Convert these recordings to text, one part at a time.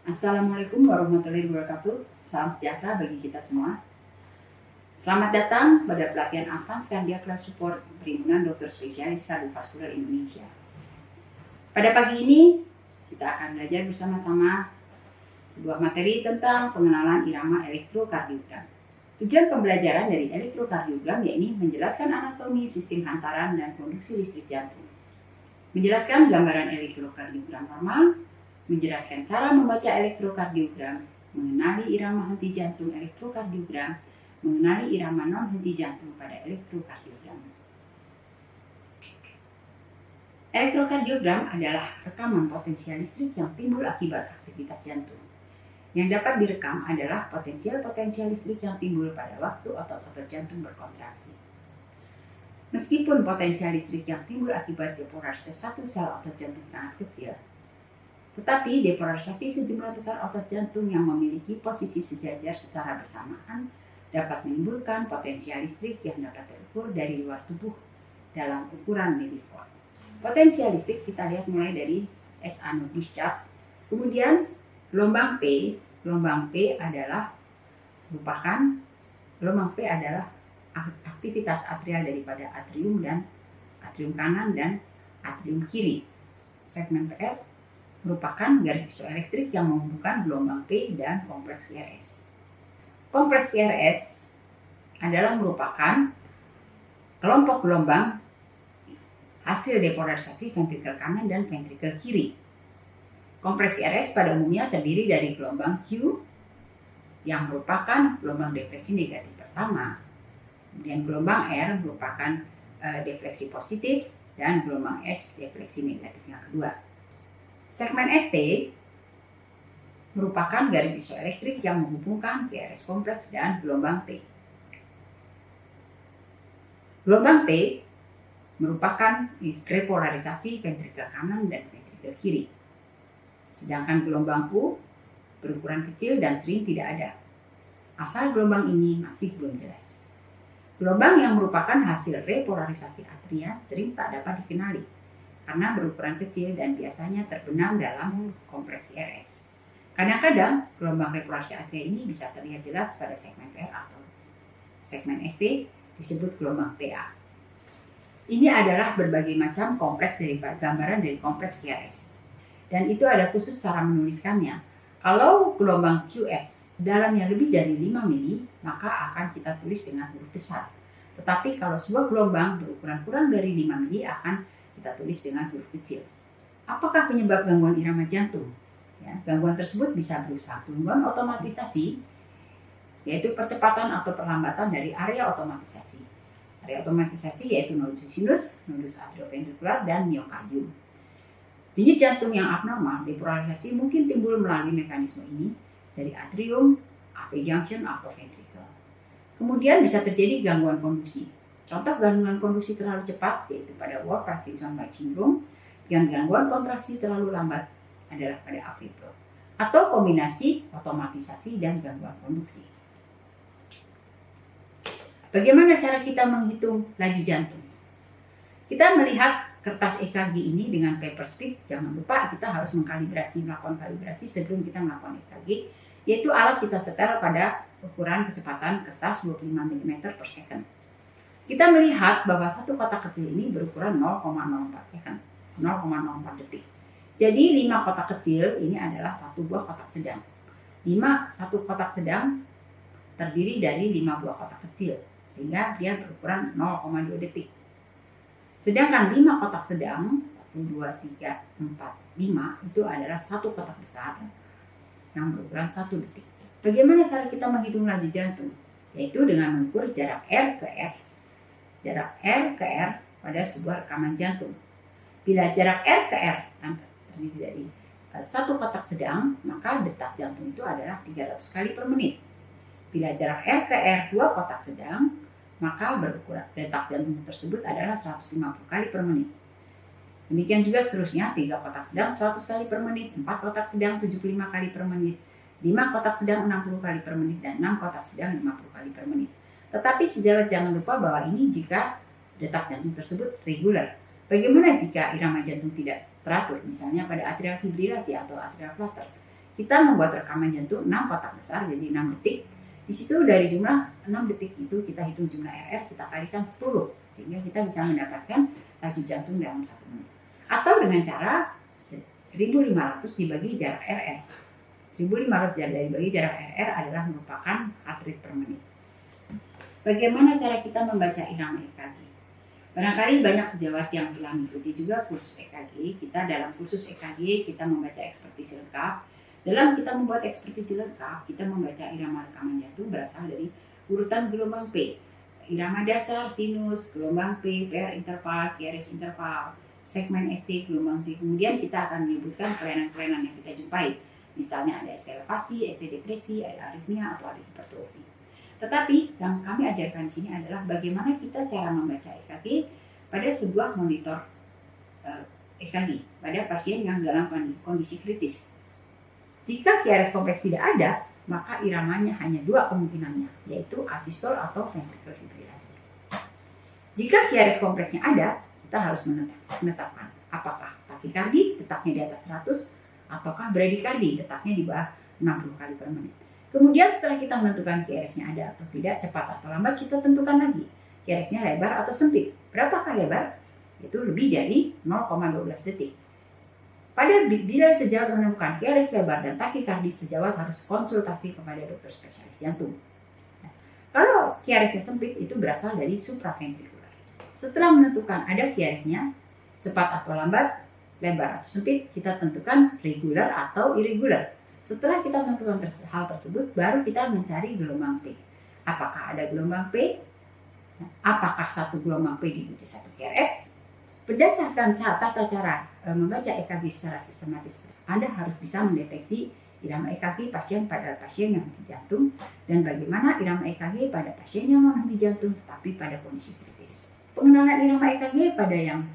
Assalamualaikum warahmatullahi wabarakatuh. Salam sejahtera bagi kita semua. Selamat datang pada pelatihan Advanced Cardiac Life Support Perhimpunan Dokter Spesialis Kardiovaskular Indonesia. Pada pagi ini kita akan belajar bersama-sama sebuah materi tentang pengenalan irama elektrokardiogram. Tujuan pembelajaran dari elektrokardiogram yakni menjelaskan anatomi sistem hantaran dan produksi listrik jantung, menjelaskan gambaran elektrokardiogram normal, menjelaskan cara membaca elektrokardiogram, mengenali irama henti jantung elektrokardiogram, mengenali irama non-henti jantung pada elektrokardiogram. Elektrokardiogram adalah rekaman potensial listrik yang timbul akibat aktivitas jantung. Yang dapat direkam adalah potensial listrik yang timbul pada waktu otot-otot jantung berkontraksi. Meskipun potensial listrik yang timbul akibat depolarisasi satu sel otot jantung sangat kecil, tetapi depolarisasi sejumlah besar otot jantung yang memiliki posisi sejajar secara bersamaan dapat menimbulkan potensial listrik yang dapat terukur dari luar tubuh dalam ukuran milivolt. Potensial listrik kita lihat mulai dari SA no discharge, kemudian gelombang P adalah aktivitas atrial daripada atrium kanan dan atrium kiri. Segmen PR merupakan garis isoelektrik yang menghubungkan gelombang P dan kompleks IRS. Kompleks IRS adalah merupakan kelompok gelombang hasil depolarisasi ventrikel kanan dan ventrikel kiri. Kompleks IRS pada umumnya terdiri dari gelombang Q yang merupakan gelombang defleksi negatif pertama, kemudian gelombang R merupakan defleksi positif, dan gelombang S defleksi negatif yang kedua. Segmen ST merupakan garis isoelektrik yang menghubungkan IRS kompleks dan gelombang T. Gelombang T merupakan repolarisasi ventrikel kanan dan ventrikel kiri. Sedangkan gelombang U berukuran kecil dan sering tidak ada. Asal gelombang ini masih belum jelas. Gelombang yang merupakan hasil repolarisasi atria sering tak dapat dikenali karena berukuran kecil dan biasanya terbenam dalam kompresi RS. Kadang-kadang gelombang repolarisasi atria ini bisa terlihat jelas pada segmen PR atau segmen ST disebut gelombang PA. Ini adalah berbagai macam kompleks gambaran dari kompleks QRS. Dan itu ada khusus cara menuliskannya. Kalau gelombang QS dalamnya lebih dari 5 mili, maka akan kita tulis dengan huruf besar. Tetapi kalau sebuah gelombang berukuran kurang dari 5 mili akan kita tulis dengan huruf kecil. Apakah penyebab gangguan irama jantung? Ya, gangguan tersebut bisa berupa gangguan otomatisasi, yaitu percepatan atau perlambatan dari area otomatisasi. Area otomatisasi yaitu nodus sinus, nodus atrioventrikular, dan miokardium. Denyut jantung yang abnormal, depolarisasi mungkin timbul melalui mekanisme ini dari atrium, AV junction, atau ventricle. Kemudian bisa terjadi gangguan konduksi. Contoh gangguan konduksi terlalu cepat yaitu pada Wolff-Parkinson-White syndrome, dengan gangguan kontraksi terlalu lambat adalah pada AV block, atau kombinasi otomatisasi dan gangguan konduksi. Bagaimana cara kita menghitung laju jantung? Kita melihat kertas EKG ini dengan paper strip. Jangan lupa kita harus melakukan kalibrasi sebelum kita melakukan EKG, yaitu alat kita setel pada ukuran kecepatan kertas 25 mm per second. Kita melihat bahwa satu kotak kecil ini berukuran 0,04 second, 0,04 detik. Jadi 5 kotak kecil ini adalah satu buah kotak sedang. Satu kotak sedang terdiri dari 5 buah kotak kecil, sehingga dia berukuran 0,2 detik. Sedangkan 5 kotak sedang, 1, 2, 3, 4, 5, itu adalah satu kotak besar yang berukuran 1 detik. Bagaimana cara kita menghitung laju jantung? Yaitu dengan mengukur jarak R ke R. Jarak R ke R pada sebuah rekaman jantung. Bila jarak R ke R terdiri dari satu kotak sedang, maka detak jantung itu adalah 300 kali per menit. Bila jarak R ke R 2 kotak sedang, maka detak jantung tersebut adalah 150 kali per menit. Demikian juga seterusnya, 3 kotak sedang 100 kali per menit, 4 kotak sedang 75 kali per menit, 5 kotak sedang 60 kali per menit, dan 6 kotak sedang 50 kali per menit. Tetapi sejawat jangan lupa bahwa ini jika detak jantung tersebut reguler. Bagaimana jika irama jantung tidak teratur, misalnya pada atrial fibrilasi atau atrial flutter? Kita membuat rekaman jantung 6 kotak besar, jadi 6 detik. Di situ dari jumlah 6 detik itu kita hitung jumlah RR, kita kalikan 10, sehingga kita bisa mendapatkan laju jantung dalam 1 menit. Atau dengan cara 1500 dibagi jarak RR. 1500 dibagi jarak RR adalah merupakan heart rate per menit. Bagaimana cara kita membaca irama EKG? Barangkali banyak sejawat yang telah mengikuti juga kursus EKG. Kita dalam kursus EKG kita membaca ekspertisi lengkap. Dalam kita membuat ekspertisi lengkap, kita membaca irama rekaman jantung berasal dari urutan gelombang P. Irama dasar, sinus, gelombang P, PR interval, QRS interval, segmen ST, gelombang T. Kemudian kita akan menyebutkan kelainan-kelainan yang kita jumpai. Misalnya ada ST elevasi, ST depresi, ada aritmia, atau ada hipertrofi. Tetapi yang kami ajarkan di sini adalah bagaimana kita cara membaca EKG pada sebuah monitor EKG pada pasien yang dalam kondisi kritis. Jika QRS kompleks tidak ada, maka iramanya hanya 2 kemungkinannya, yaitu asistol atau ventricular fibrilasi. Jika QRS kompleksnya ada, kita harus menetapkan apakah takikardi detaknya di atas 100 ataukah bradikardi detaknya di bawah 60 kali per menit. Kemudian setelah kita menentukan QRS-nya ada atau tidak, cepat atau lambat, kita tentukan lagi QRS-nya lebar atau sempit. Berapakah lebar? Itu lebih dari 0,12 detik. Bila sejawat menemukan QRS lebar dan takikardi, sejawat harus konsultasi kepada dokter spesialis jantung. Nah, kalau QRS-nya sempit itu berasal dari supraventrikular. Setelah menentukan ada QRS-nya, cepat atau lambat, lebar atau sempit, kita tentukan regular atau irregular. Setelah kita menentukan hal tersebut, baru kita mencari gelombang P. Apakah ada gelombang P? Apakah satu gelombang P diikuti satu QRS? Berdasarkan tata cara membaca EKG secara sistematis, Anda harus bisa mendeteksi irama EKG pasien pada pasien yang henti jantung dan bagaimana irama EKG pada pasien yang non henti jantung tetapi pada kondisi kritis. Pengenalan irama EKG pada yang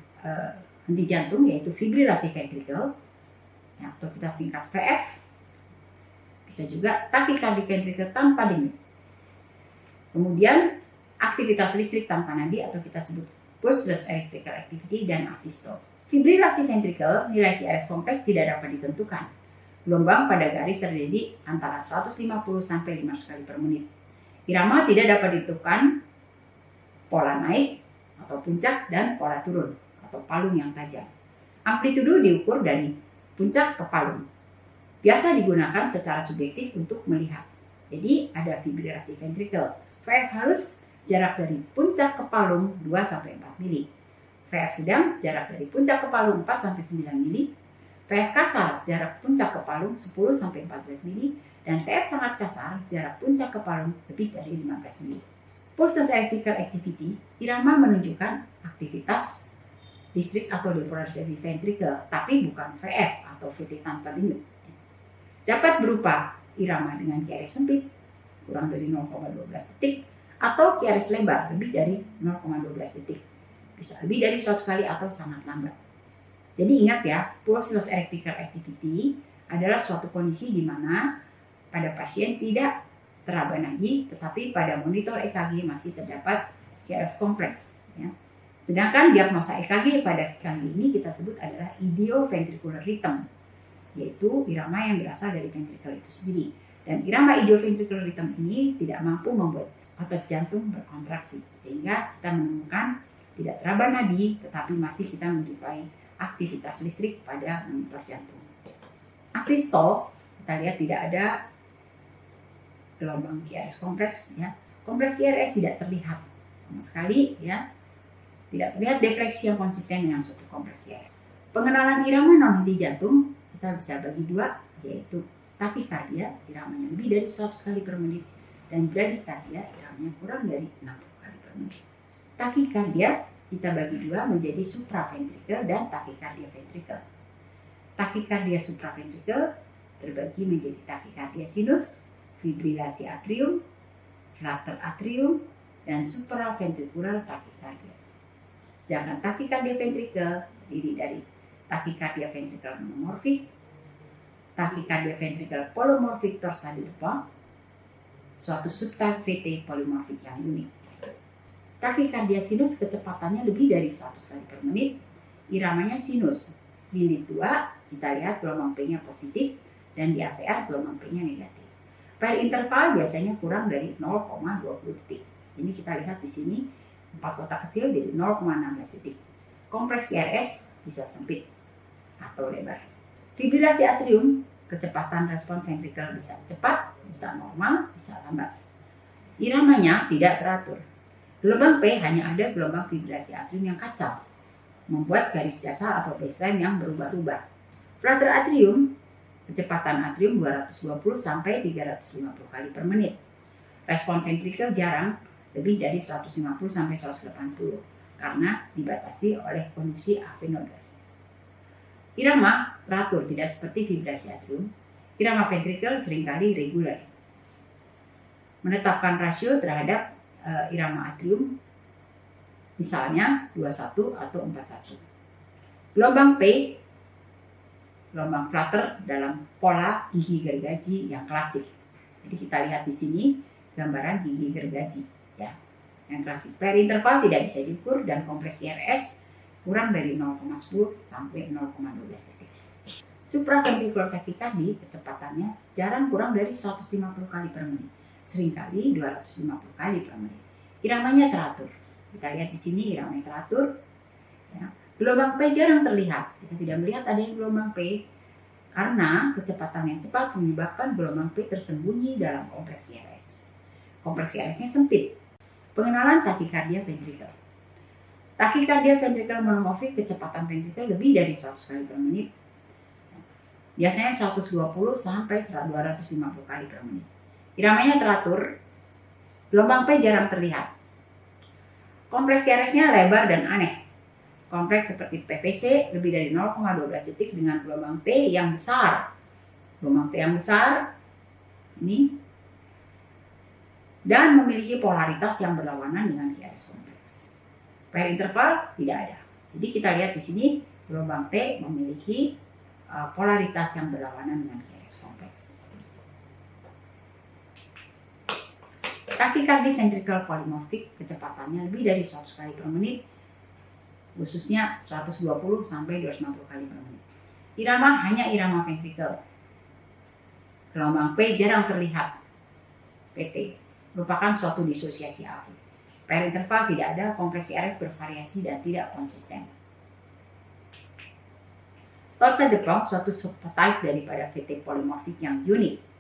henti jantung yaitu fibrilasi ventrikel, atau kita singkat VF, bisa juga takikardi ventrikel tanpa denyut. Kemudian aktivitas listrik tanpa nadi atau kita sebut pulseless electrical activity dan asistol. Fibrilasi ventrikel, nilai QRS kompleks tidak dapat ditentukan. Gelombang pada garis terjadi antara 150 sampai 500 kali per menit. Irama tidak dapat ditentukan pola naik atau puncak dan pola turun atau palung yang tajam. Amplitudo diukur dari puncak ke palung. Biasa digunakan secara subjektif untuk melihat. Jadi ada fibrilasi ventrikel. VF halus jarak dari puncak ke palung 2-4 mili. VF sedang jarak dari puncak ke palung 4-9 mili. VF kasar jarak puncak ke palung 10-14 mili. Dan VF sangat kasar jarak puncak ke palung lebih dari 15 mili. Pulseless electrical activity, irama menunjukkan aktivitas listrik atau depolarisasi ventrikel, tapi bukan VF atau VT tanpa denyut. Dapat berupa irama dengan QRS sempit, kurang dari 0,12 detik, atau QRS lebar lebih dari 0,12 detik. Bisa lebih dari 100 kali atau sangat lambat. Jadi ingat ya, pulseless electrical activity adalah suatu kondisi di mana pada pasien tidak teraba nadi, tetapi pada monitor EKG masih terdapat QRS kompleks. Ya. Sedangkan diagnosa EKG pada kali ini kita sebut adalah idioventricular rhythm, yaitu irama yang berasal dari ventrikel itu sendiri. Dan irama idioventricular rhythm ini tidak mampu membuat otot jantung berkontraksi, sehingga kita menemukan tidak teraba nadi, tetapi masih kita menjumpai aktivitas listrik pada monitor jantung. Asistol, kita lihat tidak ada gelombang QRS kompleks, ya. Kompleks QRS tidak terlihat sama sekali, ya. Tidak terlihat defleksi yang konsisten dengan suatu kompleks QRS. Pengenalan irama non henti jantung kita bisa bagi dua, yaitu takikardia, iramanya lebih dari 100 kali per menit, dan bradikardia, iramanya kurang dari 60 kali per menit. Takikardia kita bagi dua menjadi supraventrikel dan takikardia ventrikel. Takikardia supraventrikel terbagi menjadi takikardia sinus, fibrilasi atrium, flutter atrium, dan supraventrikular takikardia. Sedangkan takikardia ventrikel terdiri dari takikardia ventrikel monomorfik, Tachycardia ventricular polymorphic torsa di depan, suatu subtype VT polymorphic yang unik. Tachycardia sinus kecepatannya lebih dari 100 kali per menit, iramanya sinus. Di lead 2 kita lihat gelombang P-nya positif dan di AVR gelombang P-nya negatif. Per interval biasanya kurang dari 0,20 detik. Ini kita lihat di sini 4 kotak kecil jadi 0,16 detik. Kompresi RS bisa sempit atau lebar. Fibrilasi atrium, kecepatan respon ventrikel bisa cepat, bisa normal, bisa lambat. Iramanya tidak teratur. Gelombang P hanya ada gelombang fibrilasi atrium yang kacau, membuat garis dasar atau baseline yang berubah-ubah. Flutter atrium, kecepatan atrium 220 sampai 350 kali per menit. Respon ventrikel jarang, lebih dari 150 sampai 180 karena dibatasi oleh konduksi AV nodes. Irama teratur, tidak seperti fibrilasi atrium. Irama ventrikel seringkali reguler. Menetapkan rasio terhadap irama atrium misalnya 21 atau 41. Gelombang P, gelombang flutter dalam pola gigi gergaji yang klasik. Jadi kita lihat di sini gambaran gigi gergaji ya. Yang klasik. Per interval tidak bisa diukur dan kompresi RS kurang dari 0,10 sampai 0,12 detik. Supraventricular tachycardia kecepatannya jarang kurang dari 150 kali per menit. Seringkali 250 kali per menit. Iramanya teratur. Kita lihat di sini iramanya teratur. Ya. Gelombang P jarang terlihat. Kita tidak melihat adanya gelombang P karena kecepatan yang cepat menyebabkan gelombang P tersembunyi dalam kompresi RS. Kompresi RS-nya sempit. Pengenalan tachycardia ventricle. Tachycardia ventricular monomorphic, kecepatan ventrikel lebih dari 100 kali per menit. Biasanya 120 sampai 250 kali per menit. Iramanya teratur, gelombang P jarang terlihat. Kompresi RS-nya lebar dan aneh. Kompleks seperti PVC lebih dari 0,12 detik dengan gelombang P yang besar. Gelombang P yang besar ini dan memiliki polaritas yang berlawanan dengan QRS kompleks. Per interval tidak ada. Jadi kita lihat di sini gelombang P memiliki polaritas yang berlawanan dengan QRS kompleks. Tachycardia ventricular polymorphic, kecepatannya lebih dari 100 kali per menit, khususnya 120 sampai 250 kali per menit. Irama hanya irama ventrikel. Gelombang P jarang terlihat. PT merupakan suatu disosiasi AV. Per interval tidak ada, kompresi RS bervariasi dan tidak konsisten. Torsa depan suatu subtype daripada VT polymorphic yang unik.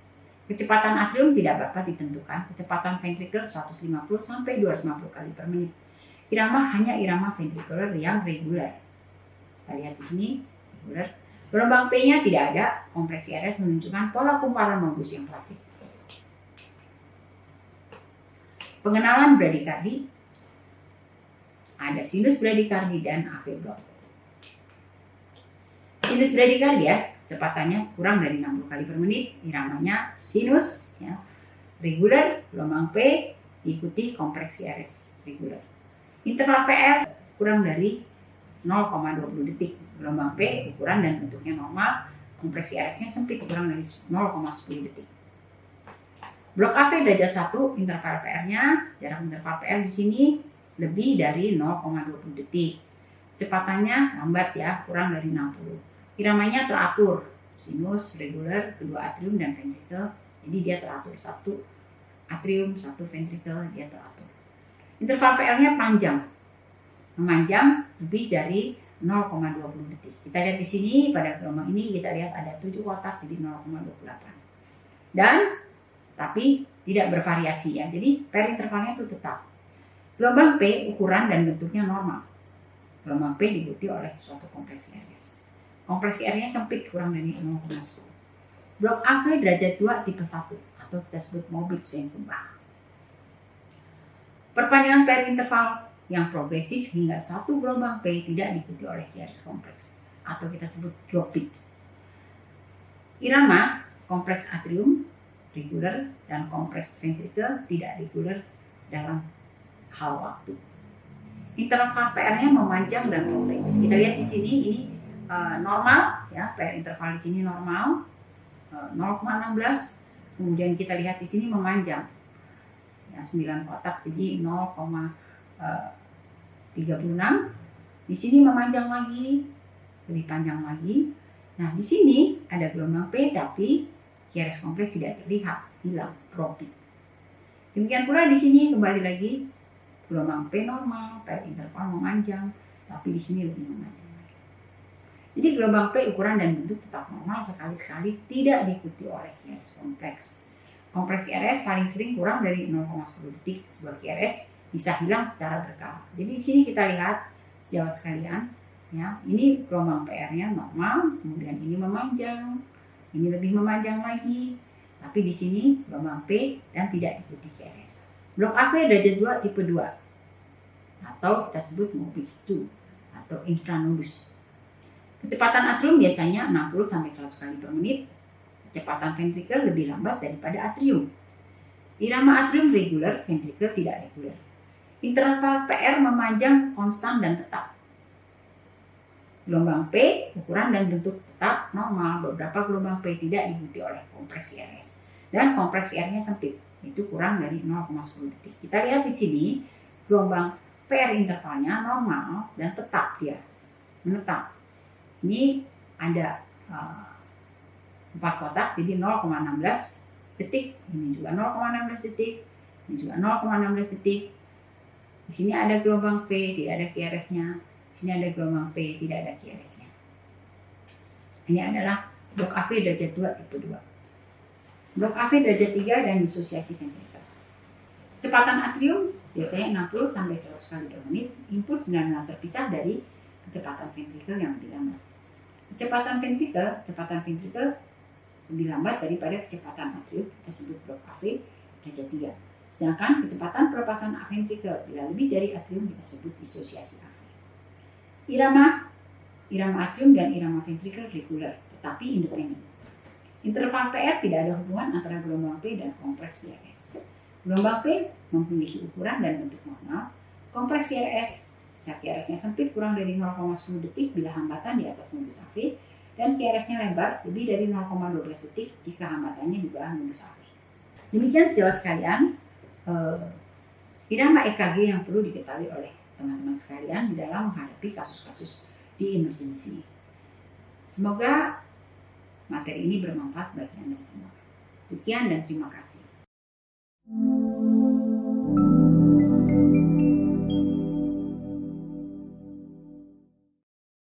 Kecepatan atrium tidak dapat ditentukan, kecepatan ventrikel 150 sampai 250 kali per menit. Irama hanya irama ventricular yang reguler. Kita lihat di sini, reguler. Gelombang P-nya tidak ada, kompresi RS menunjukkan pola kumparan bagus yang klasik. Pengenalan bradikardi, ada sinus bradikardi dan AV block. Sinus bradikardia, kecepatannya kurang dari 60 kali per menit, iramanya sinus, ya, reguler, gelombang P diikuti kompresi RS reguler. Interval PR kurang dari 0,20 detik, gelombang P ukuran dan bentuknya normal, kompresi RS-nya sempit kurang dari 0,10 detik. Blok AV derajat 1, interval PR-nya, jarak interval PR di sini lebih dari 0,20 detik. Kecepatannya lambat ya, kurang dari 60. Iramanya teratur, sinus, reguler, kedua atrium dan ventrikel. Jadi dia teratur, satu atrium, satu ventrikel, dia teratur. Interval PR-nya panjang, memanjang lebih dari 0,20 detik. Kita lihat di sini pada gelombang ini kita lihat ada 7 kotak jadi 0,28. Dan tapi tidak bervariasi ya. Jadi per intervalnya itu tetap. Gelombang P ukuran dan bentuknya normal. Gelombang P diikuti oleh suatu kompresi RS. Kompresi R-nya sempit kurang dari 0,10. Blok AV derajat 2 tipe 1 atau kita sebut morbid vein kubah. Perpanjangan per interval yang progresif hingga satu gelombang P tidak diikuti oleh QRS kompleks atau kita sebut drop beat. Irama kompleks atrium reguler dan kompleks ventrikel tidak reguler dalam hal waktu. Interval PR-nya memanjang dan progresif. Kita lihat di sini ini normal ya, PR interval di sini normal. 0,16. Kemudian kita lihat di sini memanjang, ya, 9 kotak, jadi 0,36. Di sini memanjang lagi, lebih panjang lagi. Nah, di sini ada gelombang P, tapi QRS kompleks tidak terlihat, hilang, dropping. Demikian pula di sini kembali lagi gelombang P normal, PL interval memanjang, tapi di sini lebih memanjang lagi. Jadi gelombang P ukuran dan bentuk tetap normal, sekali-sekali tidak diikuti oleh QRS kompleks. Kompleks QRS paling sering kurang dari 0,10 detik. Sebuah QRS bisa hilang secara berkala. Jadi di sini kita lihat sejawat sekalian, ya, ini gelombang PR-nya normal, kemudian ini memanjang, ini lebih memanjang lagi, tapi di sini gelombang P dan tidak diikuti QRS. Blok AV derajat 2 tipe 2 atau kita sebut Mobis 2 atau infranodus. Kecepatan atrium biasanya 60-100 kali per menit. Kecepatan ventrikel lebih lambat daripada atrium. Irama atrium reguler, ventrikel tidak reguler. Interval PR memanjang konstan dan tetap. Gelombang P ukuran dan bentuk tetap normal. Beberapa gelombang P tidak diikuti oleh kompresi RS. Dan kompresi R-nya sempit, itu kurang dari 0,10 detik. Kita lihat di sini gelombang PR intervalnya normal dan tetap, dia menetap. Ini ada 4 kotak, jadi 0,16 detik, ini juga 0,16 detik, ini juga 0,16 detik. Di sini ada gelombang P, tidak ada QRS-nya. Di sini ada gelombang P, tidak ada QRS-nya. Ini adalah blok AV derajat 2 tipe 2. Blok AV derajat 3 dan disosiasi ventrikel. Kecepatan atrium biasanya 60-100 kali per menit. Impuls benar-benar terpisah dari kecepatan ventrikel yang lebih lambat. Kecepatan ventrikel lebih lambat daripada kecepatan atrium, kita sebut blok AV derajat 3. Sedangkan kecepatan pelepasan ventrikel bila lebih dari atrium kita sebut disosiasi AV. Irama atrium dan irama ventrikel reguler, tetapi independen. Interval PR tidak ada hubungan antara gelombang P dan kompresi RS. Gelombang P memiliki ukuran dan bentuk normal. Kompresi RS, saat QRS-nya sempit kurang dari 0,10 detik bila hambatan di atas modus AV, dan QRS-nya lebar lebih dari 0,12 detik jika hambatannya di bawah modus AV. Demikian sejawat sekalian, irama EKG yang perlu diketahui oleh teman-teman sekalian di dalam menghadapi kasus-kasus di emergency. Semoga materi ini bermanfaat bagi Anda semua. Sekian dan terima kasih.